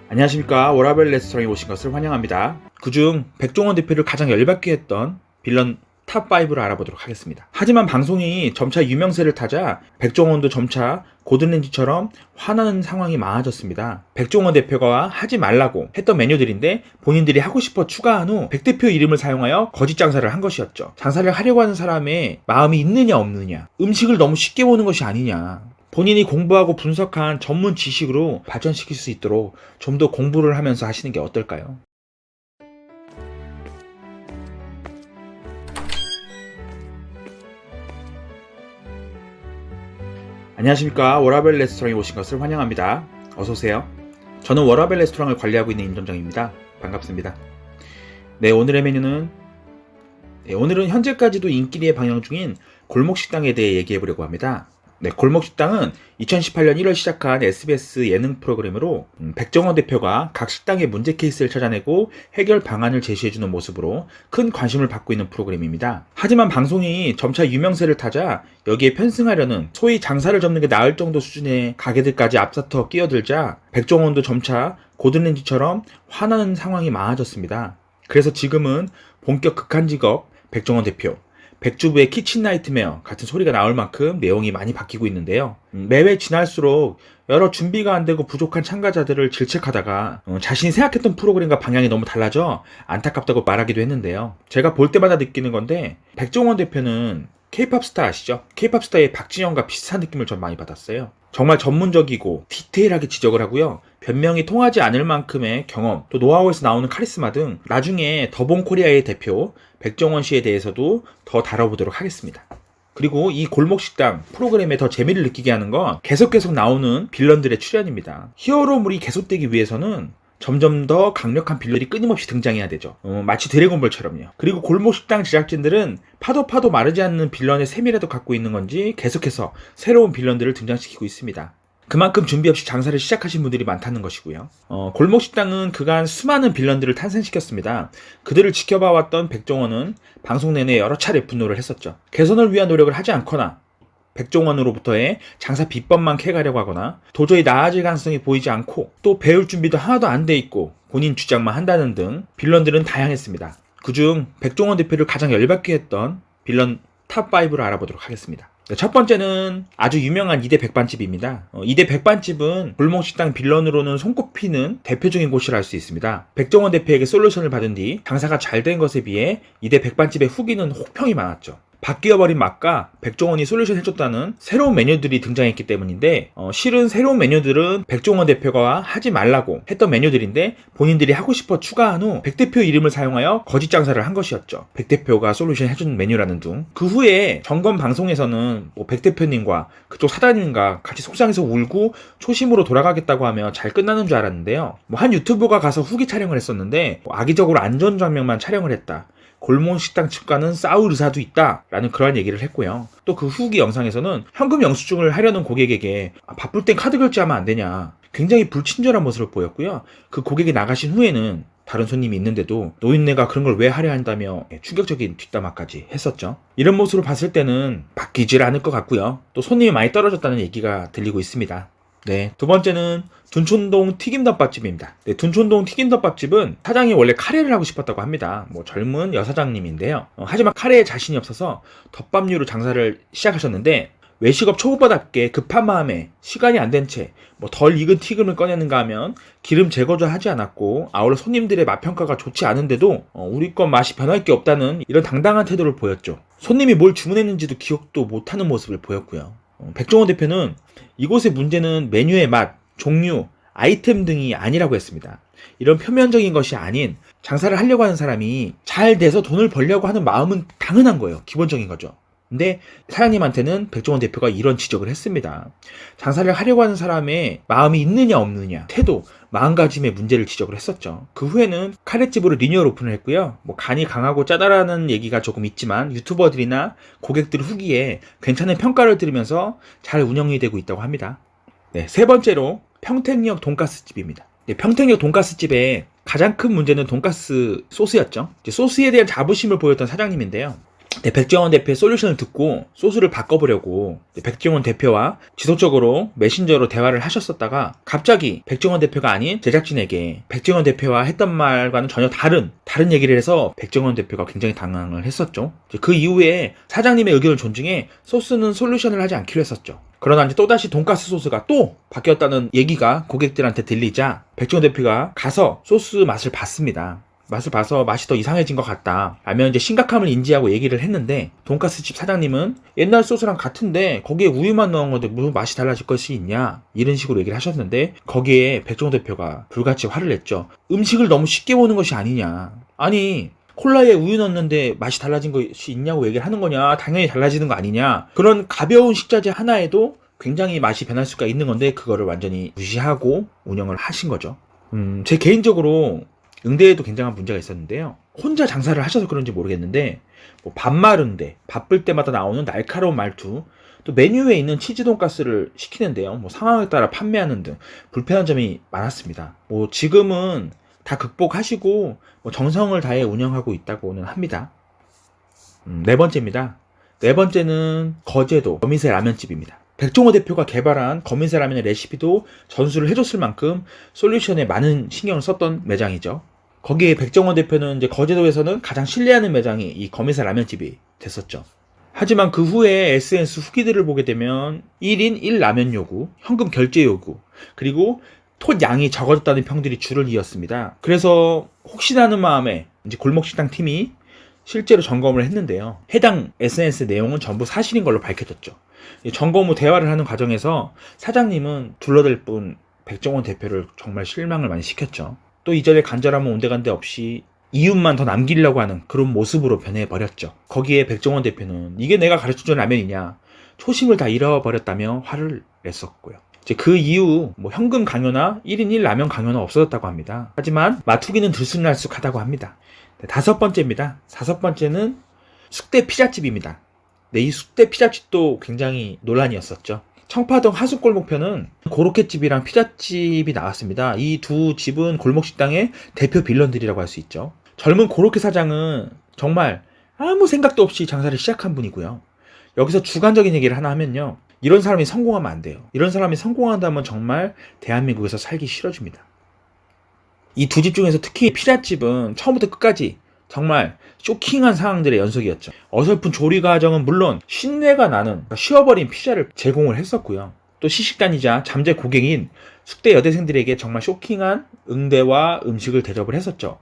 안녕하십니까. 워라밸 레스토랑에 오신 것을 환영합니다. 그중 백종원 대표를 가장 열받게 했던 빌런 탑5를 알아보도록 하겠습니다. 하지만 방송이 점차 유명세를 타자 백종원도 점차 고든렌지처럼 화나는 상황이 많아졌습니다. 백종원 대표가 하지 말라고 했던 메뉴들인데 본인들이 하고 싶어 추가한 후 백 대표 이름을 사용하여 거짓 장사를 한 것이었죠. 장사를 하려고 하는 사람의 마음이 있느냐 없느냐, 음식을 너무 쉽게 보는 것이 아니냐, 본인이 공부하고 분석한 전문 지식으로 발전시킬 수 있도록 좀 더 공부를 하면서 하시는 게 어떨까요? 안녕하십니까. 워라밸 레스토랑에 오신 것을 환영합니다. 어서오세요. 저는 워라밸 레스토랑을 관리하고 있는 임점장입니다. 반갑습니다. 네, 오늘의 메뉴는 오늘은 현재까지도 인기리에 방영 중인 골목식당에 대해 얘기해 보려고 합니다. 네, 골목식당은 2018년 1월 시작한 SBS 예능 프로그램으로 백종원 대표가 각 식당의 문제 케이스를 찾아내고 해결 방안을 제시해주는 모습으로 큰 관심을 받고 있는 프로그램입니다. 하지만 방송이 점차 유명세를 타자 여기에 편승하려는 소위 장사를 접는 게 나을 정도 수준의 가게들까지 앞서터 끼어들자 백종원도 점차 고든렌지처럼 화나는 상황이 많아졌습니다. 그래서 지금은 본격 극한 직업 백종원 대표, 백주부의 키친 나이트메어 같은 소리가 나올 만큼 내용이 많이 바뀌고 있는데요. 매회 지날수록 여러 준비가 안 되고 부족한 참가자들을 질책하다가 자신이 생각했던 프로그램과 방향이 너무 달라져 안타깝다고 말하기도 했는데요. 제가 볼 때마다 느끼는 건데 백종원 대표는 K-팝 스타 아시죠? K-팝 스타의 박진영과 비슷한 느낌을 전 많이 받았어요. 정말 전문적이고 디테일하게 지적을 하고요. 변명이 통하지 않을 만큼의 경험, 또 노하우에서 나오는 카리스마 등 나중에 더본코리아의 대표 백종원 씨에 대해서도 더 다뤄보도록 하겠습니다. 그리고 이 골목식당 프로그램에 더 재미를 느끼게 하는 건 계속 나오는 빌런들의 출연입니다. 히어로물이 계속되기 위해서는 점점 더 강력한 빌런이 끊임없이 등장해야 되죠. 마치 드래곤볼처럼요. 그리고 골목식당 제작진들은 파도 마르지 않는 빌런의 세밀함도 갖고 있는 건지 계속해서 새로운 빌런들을 등장시키고 있습니다. 그만큼 준비 없이 장사를 시작하신 분들이 많다는 것이고요. 골목식당은 그간 수많은 빌런들을 탄생시켰습니다. 그들을 지켜봐왔던 백종원은 방송 내내 여러 차례 분노를 했었죠. 개선을 위한 노력을 하지 않거나 백종원으로부터의 장사 비법만 캐가려고 하거나 도저히 나아질 가능성이 보이지 않고 또 배울 준비도 하나도 안 돼 있고 본인 주장만 한다는 등 빌런들은 다양했습니다. 그중 백종원 대표를 가장 열받게 했던 빌런 탑5를 알아보도록 하겠습니다. 첫 번째는 아주 유명한 2대 백반집입니다. 2대 백반집은 골목식당 빌런으로는 손꼽히는 대표적인 곳이라 할 수 있습니다. 백종원 대표에게 솔루션을 받은 뒤 장사가 잘 된 것에 비해 2대 백반집의 후기는 혹평이 많았죠. 바뀌어버린 맛과 백종원이 솔루션 해줬다는 새로운 메뉴들이 등장했기 때문인데 실은 새로운 메뉴들은 백종원 대표가 하지 말라고 했던 메뉴들인데 본인들이 하고 싶어 추가한 후 백 대표 이름을 사용하여 거짓 장사를 한 것이었죠. 백 대표가 솔루션 해준 메뉴라는 둥. 그 후에 점검 방송에서는 백 대표님과 그쪽 사장님과 같이 속상해서 울고 초심으로 돌아가겠다고 하며 잘 끝나는 줄 알았는데요. 한 유튜버가 가서 후기 촬영을 했었는데 악의적으로 안전 장면만 촬영을 했다. 골목식당 측과는 싸울 의사도 있다 라는 그러한 얘기를 했고요. 또 그 후기 영상에서는 현금 영수증을 하려는 고객에게 바쁠 땐 카드 결제하면 안 되냐, 굉장히 불친절한 모습을 보였고요. 그 고객이 나가신 후에는 다른 손님이 있는데도 노인네가 그런 걸 왜 하려 한다며 충격적인 뒷담화까지 했었죠. 이런 모습을 봤을 때는 바뀌질 않을 것 같고요. 또 손님이 많이 떨어졌다는 얘기가 들리고 있습니다. 네, 두 번째는 둔촌동 튀김덮밥집입니다. 네, 둔촌동 튀김덮밥집은 사장이 원래 카레를 하고 싶었다고 합니다. 젊은 여사장님인데요. 하지만 카레에 자신이 없어서 덮밥류로 장사를 시작하셨는데 외식업 초보답게 급한 마음에 시간이 안 된 채 덜 익은 튀김을 꺼내는가 하면 기름 제거도 하지 않았고 아울러 손님들의 맛평가가 좋지 않은데도 우리 건 맛이 변할 게 없다는 이런 당당한 태도를 보였죠. 손님이 뭘 주문했는지도 기억도 못하는 모습을 보였고요. 백종원 대표는 이곳의 문제는 메뉴의 맛, 종류, 아이템 등이 아니라고 했습니다. 이런 표면적인 것이 아닌 장사를 하려고 하는 사람이 잘 돼서 돈을 벌려고 하는 마음은 당연한 거예요. 기본적인 거죠. 근데 사장님한테는 백종원 대표가 이런 지적을 했습니다. 장사를 하려고 하는 사람의 마음이 있느냐 없느냐, 태도, 마음가짐의 문제를 지적을 했었죠. 그 후에는 카레집으로 리뉴얼 오픈을 했고요. 간이 강하고 짜다라는 얘기가 조금 있지만 유튜버들이나 고객들 후기에 괜찮은 평가를 들으면서 잘 운영이 되고 있다고 합니다. 네, 세 번째로 평택역 돈가스집입니다. 네, 평택역 돈가스집의 가장 큰 문제는 돈가스 소스였죠. 소스에 대한 자부심을 보였던 사장님인데요. 네, 백종원 대표의 솔루션을 듣고 소스를 바꿔보려고 백종원 대표와 지속적으로 메신저로 대화를 하셨었다가 갑자기 백종원 대표가 아닌 제작진에게 백종원 대표와 했던 말과는 전혀 다른 얘기를 해서 백종원 대표가 굉장히 당황을 했었죠. 그 이후에 사장님의 의견을 존중해 소스는 솔루션을 하지 않기로 했었죠. 그러나 이제 또다시 돈가스 소스가 또 바뀌었다는 얘기가 고객들한테 들리자 백종원 대표가 가서 소스 맛을 봤습니다. 맛을 봐서 맛이 더 이상해진 것 같다 라면 이제 심각함을 인지하고 얘기를 했는데, 돈가스집 사장님은 옛날 소스랑 같은데 거기에 우유만 넣은 건데 무슨 맛이 달라질 것이 있냐, 이런 식으로 얘기를 하셨는데, 거기에 백종원 대표가 불같이 화를 냈죠. 음식을 너무 쉽게 보는 것이 아니냐, 아니 콜라에 우유 넣었는데 맛이 달라진 것이 있냐고 얘기를 하는 거냐, 당연히 달라지는 거 아니냐, 그런 가벼운 식자재 하나에도 굉장히 맛이 변할 수가 있는 건데 그거를 완전히 무시하고 운영을 하신 거죠. 제 개인적으로 응대에도 굉장한 문제가 있었는데요. 혼자 장사를 하셔서 그런지 모르겠는데 뭐 반말 응대, 바쁠 때마다 나오는 날카로운 말투, 또 메뉴에 있는 치즈 돈가스를 시키는데요, 뭐 상황에 따라 판매하는 등 불편한 점이 많았습니다. 뭐 지금은 다 극복하시고 뭐 정성을 다해 운영하고 있다고는 합니다. 네 번째입니다. 네 번째는 거제도 거미새 라면집입니다. 백종원 대표가 개발한 거미새 라면의 레시피도 전수를 해줬을 만큼 솔루션에 많은 신경을 썼던 매장이죠. 거기에 백종원 대표는 이제 거제도에서는 가장 신뢰하는 매장이 이 거미새 라면집이 됐었죠. 하지만 그 후에 SNS 후기들을 보게 되면 1인 1라면 요구, 현금 결제 요구, 그리고 톳 양이 적어졌다는 평들이 줄을 이었습니다. 그래서 혹시나 하는 마음에 이제 골목식당 팀이 실제로 점검을 했는데요. 해당 SNS 내용은 전부 사실인 걸로 밝혀졌죠. 점검 후 대화를 하는 과정에서 사장님은 둘러댈 뿐 백종원 대표를 정말 실망을 많이 시켰죠. 또 이전에 간절함은 온데간데 없이 이윤만 더 남기려고 하는 그런 모습으로 변해버렸죠. 거기에 백종원 대표는 이게 내가 가르쳐준 라면이냐, 초심을 다 잃어버렸다며 화를 냈었고요. 이제 그 이후 뭐 현금 강요나 1인 1라면 강요는 없어졌다고 합니다. 하지만 마투기는 들쑥날쑥하다고 합니다. 네, 다섯 번째입니다. 다섯 번째는 숙대 피자집입니다. 네, 이 숙대 피자집도 굉장히 논란이었었죠. 청파동 하숙골목편은 고로케집이랑 피자집이 나왔습니다. 이 두 집은 골목식당의 대표 빌런들이라고 할 수 있죠. 젊은 고로케 사장은 정말 아무 생각도 없이 장사를 시작한 분이고요. 여기서 주관적인 얘기를 하나 하면요, 이런 사람이 성공하면 안 돼요. 이런 사람이 성공한다면 정말 대한민국에서 살기 싫어집니다. 이 두 집 중에서 특히 피자집은 처음부터 끝까지 정말 쇼킹한 상황들의 연속이었죠. 어설픈 조리 과정은 물론 신내가 나는 쉬어버린 피자를 제공을 했었고요. 또 시식단이자 잠재 고객인 숙대 여대생들에게 정말 쇼킹한 응대와 음식을 대접을 했었죠.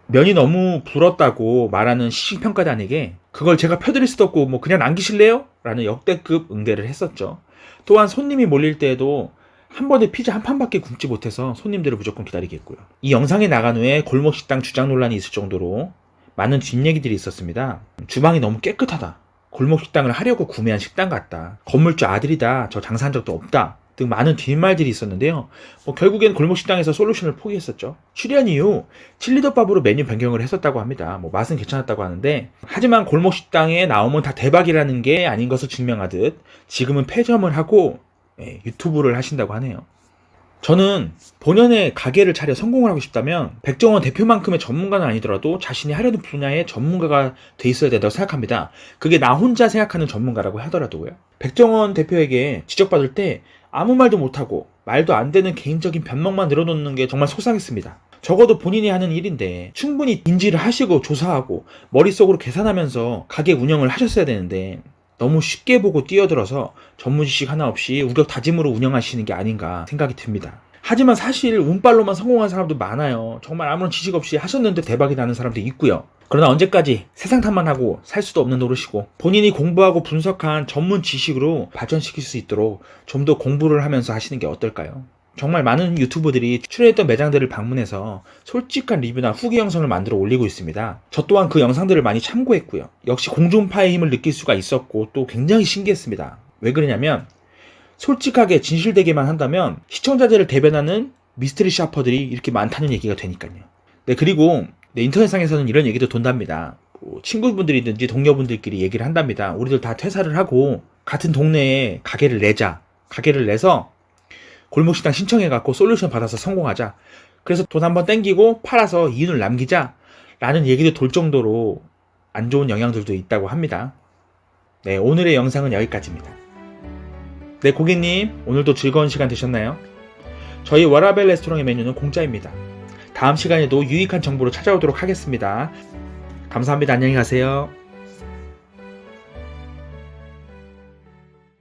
면이 너무 불었다고 말하는 시식평가단에게 그걸 제가 펴드릴 수도 없고 뭐 그냥 남기실래요? 라는 역대급 응대를 했었죠. 또한 손님이 몰릴 때에도 한 번에 피자 한 판밖에 굽지 못해서 손님들을 무조건 기다리게 했고요. 이 영상이 나간 후에 골목식당 주장 논란이 있을 정도로 많은 뒷얘기들이 있었습니다. 주방이 너무 깨끗하다, 골목식당을 하려고 구매한 식당 같다, 건물주 아들이다, 저 장사한 적도 없다 등 많은 뒷말들이 있었는데요. 결국엔 골목식당에서 솔루션을 포기했었죠. 출연 이후 칠리덮밥으로 메뉴 변경을 했었다고 합니다. 맛은 괜찮았다고 하는데, 하지만 골목식당에 나오면 다 대박이라는 게 아닌 것을 증명하듯 지금은 폐점을 하고 유튜브를 하신다고 하네요. 저는 본연의 가게를 차려 성공을 하고 싶다면 백종원 대표만큼의 전문가는 아니더라도 자신이 하려는 분야의 전문가가 돼 있어야 된다고 생각합니다. 그게 나 혼자 생각하는 전문가라고 하더라도요. 백종원 대표에게 지적받을 때 아무 말도 못하고 말도 안 되는 개인적인 변명만 늘어놓는 게 정말 속상했습니다. 적어도 본인이 하는 일인데 충분히 인지를 하시고 조사하고 머릿속으로 계산하면서 가게 운영을 하셨어야 되는데 너무 쉽게 보고 뛰어들어서 전문 지식 하나 없이 우격다짐으로 운영하시는 게 아닌가 생각이 듭니다. 하지만 사실 운빨로만 성공한 사람도 많아요. 정말 아무런 지식 없이 하셨는데 대박이 나는 사람도 있고요. 그러나 언제까지 세상 탓만 하고 살 수도 없는 노릇이고, 본인이 공부하고 분석한 전문 지식으로 발전시킬 수 있도록 좀 더 공부를 하면서 하시는 게 어떨까요? 정말 많은 유튜버들이 출연했던 매장들을 방문해서 솔직한 리뷰나 후기 영상을 만들어 올리고 있습니다. 저 또한 그 영상들을 많이 참고했고요. 역시 공중파의 힘을 느낄 수가 있었고 또 굉장히 신기했습니다. 왜 그러냐면 솔직하게 진실되게만 한다면 시청자들을 대변하는 미스터리 샤퍼들이 이렇게 많다는 얘기가 되니까요. 네, 그리고 인터넷상에서는 이런 얘기도 돈답니다. 친구분들이든지 동료분들끼리 얘기를 한답니다. 우리들 다 퇴사를 하고 같은 동네에 가게를 내자. 가게를 내서 골목식당 신청해갖고 솔루션 받아서 성공하자. 그래서 돈 한번 땡기고 팔아서 이윤을 남기자. 라는 얘기도 돌 정도로 안 좋은 영향들도 있다고 합니다. 네, 오늘의 영상은 여기까지입니다. 네, 고객님, 오늘도 즐거운 시간 되셨나요? 저희 워라벨 레스토랑의 메뉴는 공짜입니다. 다음 시간에도 유익한 정보로 찾아오도록 하겠습니다. 감사합니다. 안녕히 가세요.